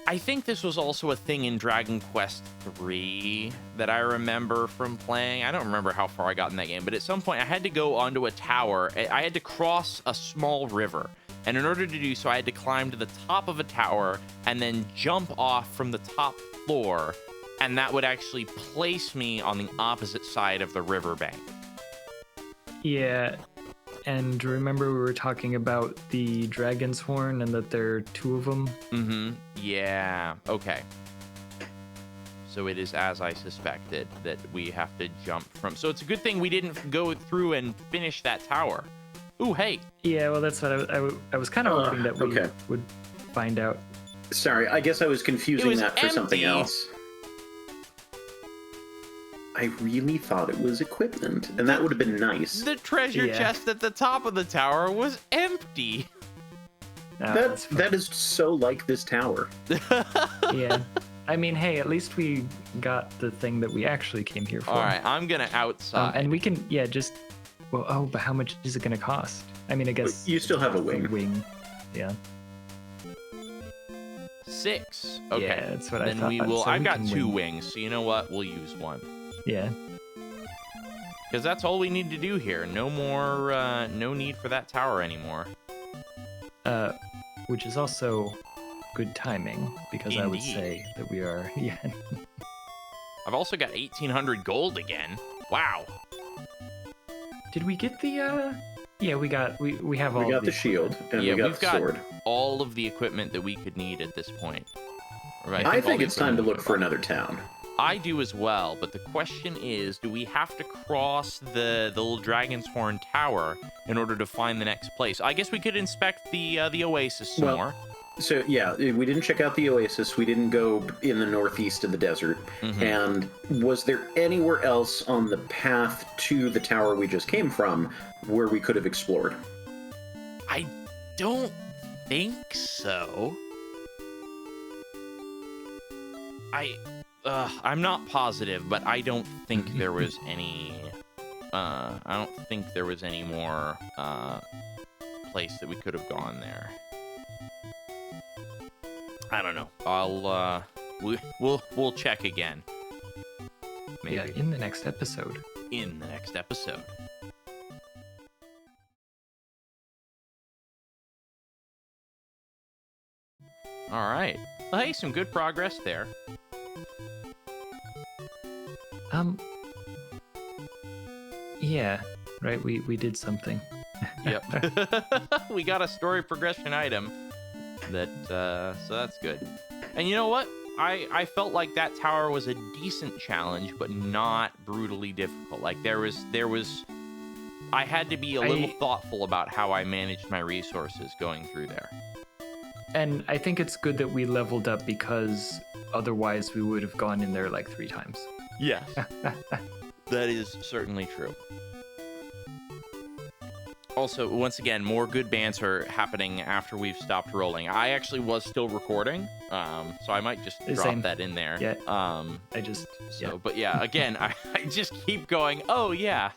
I think this was also a thing in Dragon Quest III that I remember from playing. I don't remember how far I got in that game, but at some point I had to go onto a tower. I had to cross a small river. And in order to do so, I had to climb to the top of a tower and then jump off from the top floor. And that would actually place me on the opposite side of the riverbank. Yeah. And remember we were talking about the dragon's horn and that there are two of them? Mm-hmm. Yeah. Okay. So it is as I suspected, that we have to jump from. So it's a good thing we didn't go through and finish that tower. Ooh, hey. Yeah, well, that's what I was kind of hoping that we would find out. Sorry, I guess I was confusing that for something else. I really thought it was equipment, and that would have been nice. The treasure chest at the top of the tower was empty. Oh, that is so like this tower. Yeah. I mean, hey, at least we got the thing that we actually came here for. All right, I'm going to outside. And we can, just... Well, but how much is it going to cost? I mean, I guess... You still have a wing. Yeah. 6. Okay. Yeah, that's what I thought. Then we will... So I've got 2 wings, so you know what? We'll use 1. Yeah. Because that's all we need to do here. No more... no need for that tower anymore. Which is also good timing, because I would say that we are... Yeah. I've also got 1,800 gold again. Wow. Did we get the Yeah, we have all. We got the shield, and Yeah, we got we've the got sword. all of the equipment that we could need at this point. Right. I all think the it's time to equipment look we for can buy. another town. I do as well, but the question is, do we have to cross the little Dragon's Horn Tower in order to find the next place? I guess we could inspect the Oasis some more. So yeah, we didn't check out the Oasis. We didn't go in the northeast of the desert. Mhm. And was there anywhere else on the path to the tower we just came from where we could have explored? I don't think so. I'm not positive, but I don't think there was any. I don't think there was any more place that we could have gone there. I don't know. We'll check again. Maybe Yeah, in the next episode. in the next episode. All right. Well, hey, some good progress there. Yeah, right. We did something. Yep. We got a story progression item that so that's good. And you know what? I felt like that tower was a decent challenge, but not brutally difficult. Like there was I had to be a little thoughtful about how I managed my resources going through there. And I think it's good that we leveled up because otherwise we would have gone in there like 3 times. Yes. That is certainly true. Also, once again, more good banter happening after we've stopped rolling. I actually was still recording, so I might just drop Same. that in there. Yeah. But yeah, again, I just keep going, oh yeah.